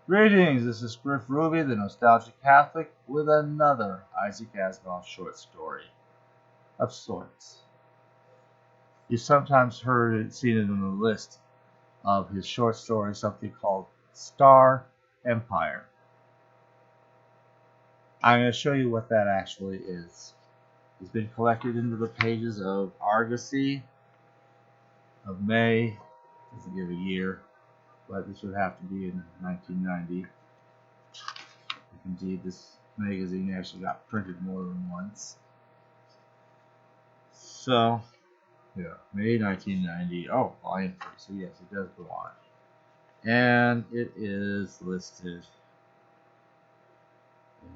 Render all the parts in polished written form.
Greetings, this is Griff Ruby, the Nostalgic Catholic, with another Isaac Asimov short story of sorts. You've sometimes seen it in the list of his short stories, something called Star Empire. I'm going to show you what that actually is. It's been collected into the pages of Argosy of May, doesn't give a year, but this would have to be in 1990. Indeed, this magazine actually got printed more than once. So, yeah, May 1990. Oh, volume 3. So, yes, it does go on. And it is listed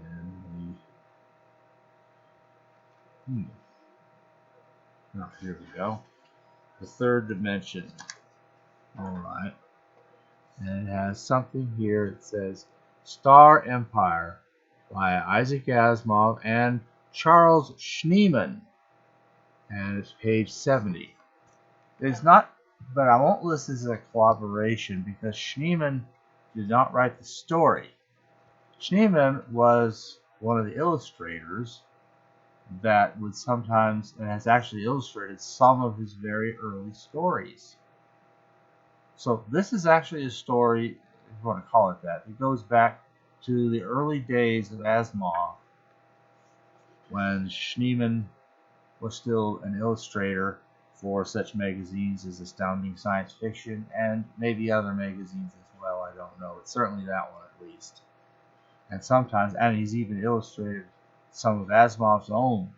in the. Oh, here we go. The third dimension. Alright. And it has something here. It says Star Empire by Isaac Asimov and Charles Schneeman. And it's page 70. It's not, but I won't list this as a collaboration because Schneeman did not write the story. Schneeman was one of the illustrators that would sometimes, and has actually illustrated some of his very early stories. So this is actually a story, if you want to call it that. It goes back to the early days of Asimov, when Schneeman was still an illustrator for such magazines as Astounding Science Fiction and maybe other magazines as well. I don't know. It's certainly that one at least. And sometimes, and he's even illustrated some of Asimov's own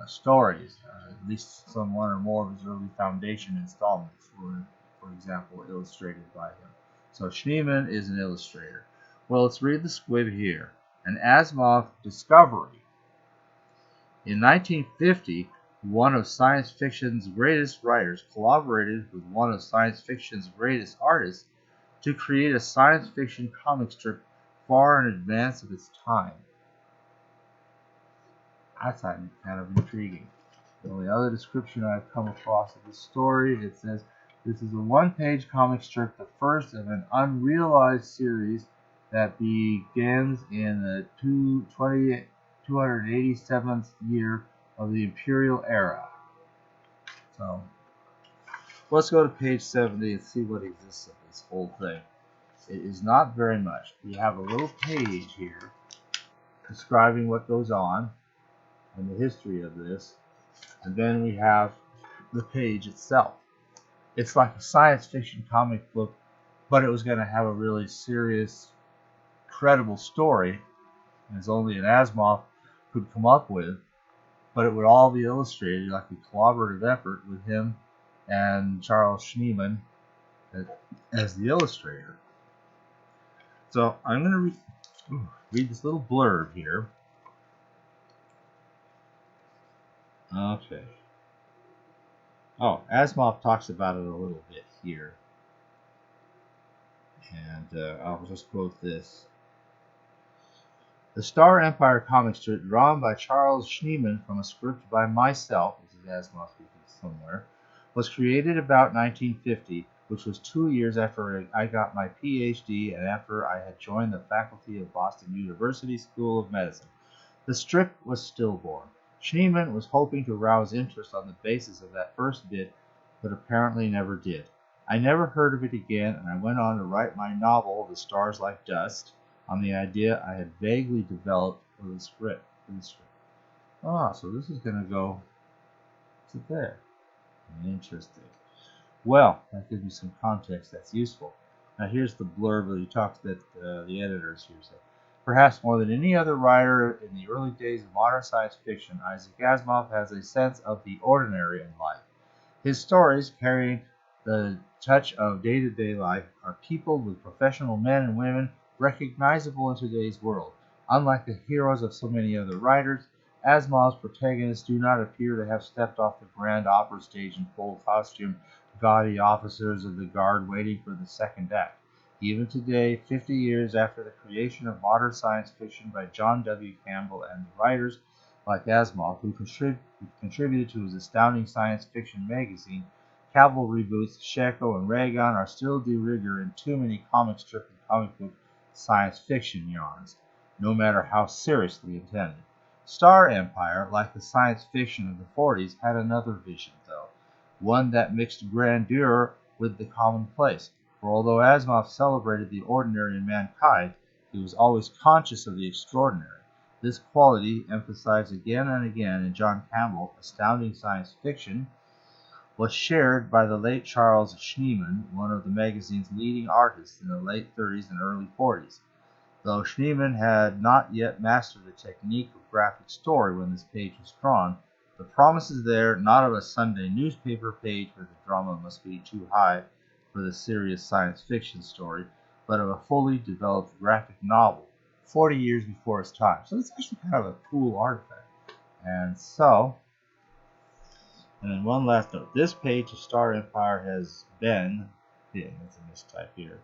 stories, at least some one or more of his early Foundation installments were, for example, illustrated by him. So Schneeman is an illustrator. Well, let's read the squib here. An Asimov discovery. In 1950, one of science fiction's greatest writers collaborated with one of science fiction's greatest artists to create a science fiction comic strip far in advance of its time. That's kind of intriguing. The only other description I've come across of this story, it says, this is a one-page comic strip, the first of an unrealized series that begins in the 287th year of the Imperial Era. So, let's go to page 70 and see what exists of this whole thing. It is not very much. We have a little page here describing what goes on and the history of this, and then we have the page itself. It's like a science fiction comic book, but it was going to have a really serious, credible story, and it's only an Asimov could come up with, but it would all be illustrated like a collaborative effort with him and Charles Schneeman as the illustrator. So I'm going to read this little blurb here. Okay. Oh, Asimov talks about it a little bit here. And I'll just quote this. The Star Empire comic strip, drawn by Charles Schneeman from a script by myself, this is Asimov speaking somewhere, was created about 1950, which was 2 years after I got my PhD and after I had joined the faculty of Boston University School of Medicine. The strip was stillborn. Schneeman was hoping to rouse interest on the basis of that first bit, but apparently never did. I never heard of it again, and I went on to write my novel, The Stars Like Dust, on the idea I had vaguely developed for the script. Ah, so this is going to go to there. Interesting. Well, that gives me some context that's useful. Now here's the blurb that he talks that the editors here say. Perhaps more than any other writer in the early days of modern science fiction, Isaac Asimov has a sense of the ordinary in life. His stories, carrying the touch of day-to-day life, are peopled with professional men and women recognizable in today's world. Unlike the heroes of so many other writers, Asimov's protagonists do not appear to have stepped off the grand opera stage in full costume, gaudy officers of the guard waiting for the second act. Even today, 50 years after the creation of modern science fiction by John W. Campbell and the writers like Asimov, who contributed to his Astounding Science Fiction magazine, cavalry boots, Sheko, and Raygun are still de rigueur in too many comic strip and comic book science fiction yarns, no matter how seriously intended. Star Empire, like the science fiction of the 40s, had another vision, though, one that mixed grandeur with the commonplace. For although Asimov celebrated the ordinary in mankind, he was always conscious of the extraordinary. This quality, emphasized again and again in John Campbell's Astounding Science Fiction, was shared by the late Charles Schneeman, one of the magazine's leading artists in the late 30s and early 40s. Though Schneeman had not yet mastered the technique of graphic story when this page was drawn, the promise is there not of a Sunday newspaper page where the drama must be too high for the serious science fiction story, but of a fully developed graphic novel, 40 years before its time. So it's actually kind of a cool artifact. And then one last note. This page of Star Empire has been, that's a mistype here.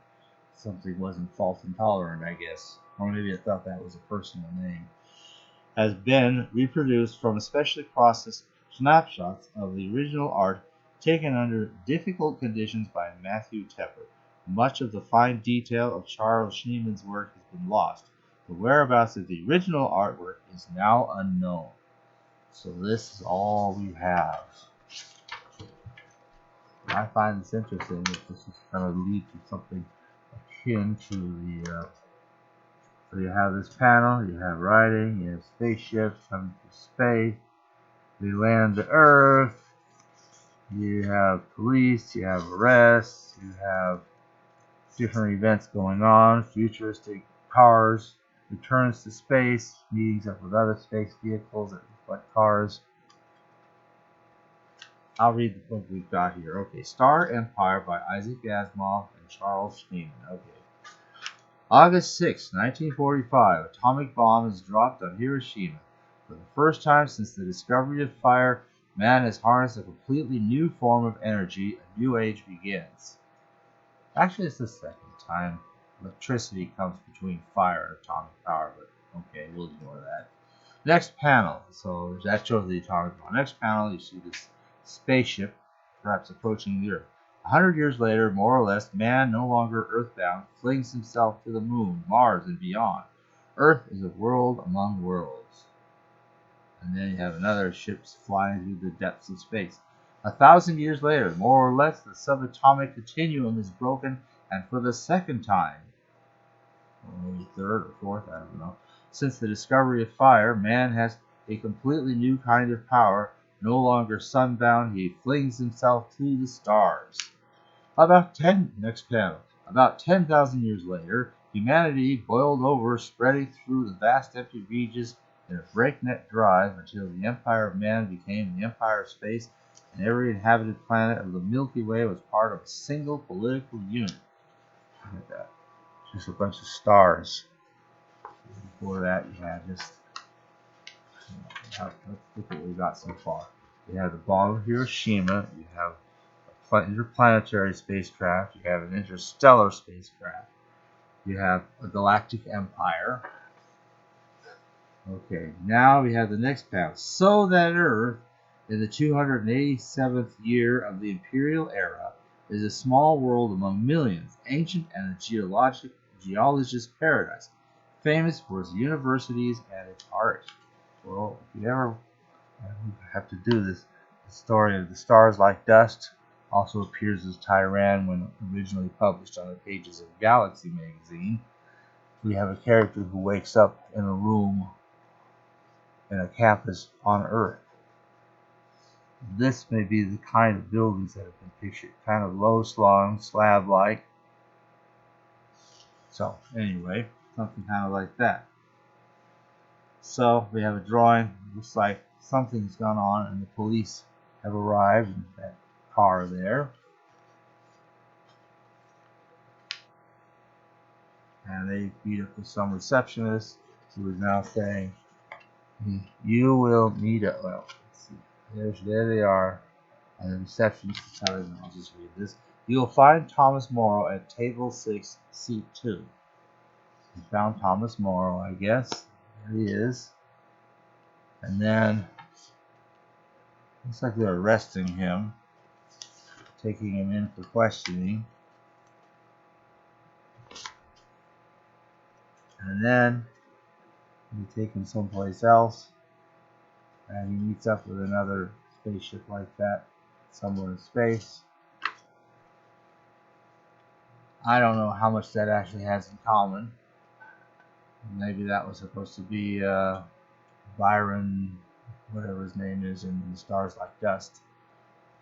Something wasn't fault intolerant, I guess. Or maybe I thought that was a personal name. Has been reproduced from especially processed snapshots of the original art taken under difficult conditions by Matthew Tepper. Much of the fine detail of Charles Schneeman's work has been lost. The whereabouts of the original artwork is now unknown. So this is all we have. I find this interesting that this is kind of lead to something akin to the. So you have this panel, you have writing, you have spaceships coming to space, they land to Earth, you have police, you have arrests, you have different events going on, futuristic cars, returns to space, meetings up with other space vehicles that reflect cars. I'll read the book we've got here. Okay, Star Empire by Isaac Asimov and Charles Schneeman. Okay. August 6, 1945, atomic bomb is dropped on Hiroshima. For the first time since the discovery of fire, man has harnessed a completely new form of energy. A new age begins. Actually, it's the second time electricity comes between fire and atomic power, but okay, we'll ignore that. Next panel. So that shows the atomic bomb. Next panel, you see this spaceship, perhaps approaching the Earth. 100 years later, more or less, man, no longer earthbound, flings himself to the moon, Mars, and beyond. Earth is a world among worlds. And then you have another ship flying through the depths of space. 1,000 years later, more or less, the subatomic continuum is broken, and for the second time, or maybe third or fourth, I don't know, since the discovery of fire, man has a completely new kind of power. No longer sunbound, he flings himself to the stars. About 10,000 years later, humanity boiled over, spreading through the vast empty regions in a breakneck drive until the empire of man became the empire of space, and every inhabited planet of the Milky Way was part of a single political unit. Look at that. Just a bunch of stars. Before that, you had just... Let's look at what we got so far. You have the bomb of Hiroshima, you have interplanetary spacecraft, you have an interstellar spacecraft, you have a galactic empire. Okay, now we have the next panel. So that Earth, in the 287th year of the imperial era, is a small world among millions, ancient and a geologist's paradise, famous for its universities and its art. Well, if you ever have to do this, the story of the Stars Like Dust also appears as Tyran when originally published on the pages of Galaxy magazine. We have a character who wakes up in a room in a campus on Earth. This may be the kind of buildings that have been pictured, kind of low-slung, slab-like. So, anyway, something kind of like that. So, we have a drawing. Looks like something's gone on, and the police have arrived in that car there. And they meet up with some receptionist who is now saying, you will meet up. Well, let's see. There they are. And the receptionist is telling them, I'll just read this. You will find Thomas Morrow at table 6, seat 2. We found Thomas Morrow, I guess. There he is. And then, looks like they're arresting him, taking him in for questioning. And then we take him someplace else, and he meets up with another spaceship like that somewhere in space. I don't know how much that actually has in common. Maybe that was supposed to be Byron, whatever his name is, in Stars Like Dust.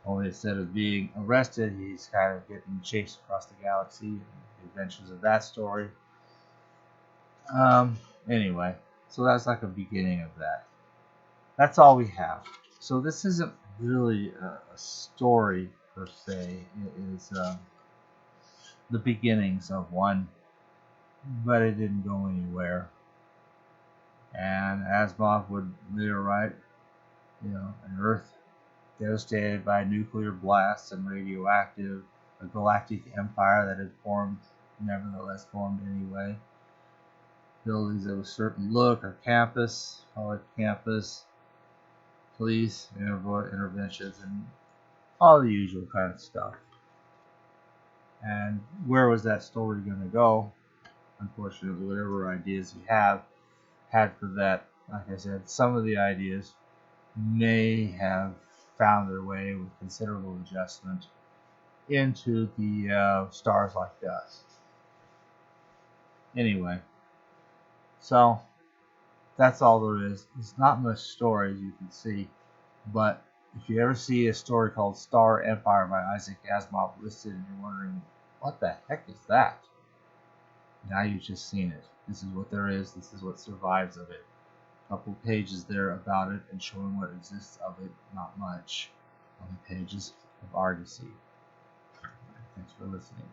Only instead of being arrested, he's kind of getting chased across the galaxy, and the adventures of that story. Anyway, so that's like a beginning of that. That's all we have. So this isn't really a story per se. It is the beginnings of one, but it didn't go anywhere. And Asimov would later write, an Earth devastated by nuclear blasts and radioactive, a galactic empire that had formed, nevertheless formed anyway. Buildings of a certain look, or campus, college campus, police interventions, and all the usual kind of stuff. And where was that story going to go? Unfortunately, whatever ideas he had for that, like I said, some of the ideas may have found their way with considerable adjustment into the Stars Like Dust. Anyway, so that's all there is. There's not much story, as you can see, but if you ever see a story called Star Empire by Isaac Asimov listed and you're wondering, what the heck is that? Now you've just seen it. This is what there is. This is what survives of it. A couple pages there about it and showing what exists of it. Not much. Only pages of Argosy. Thanks for listening.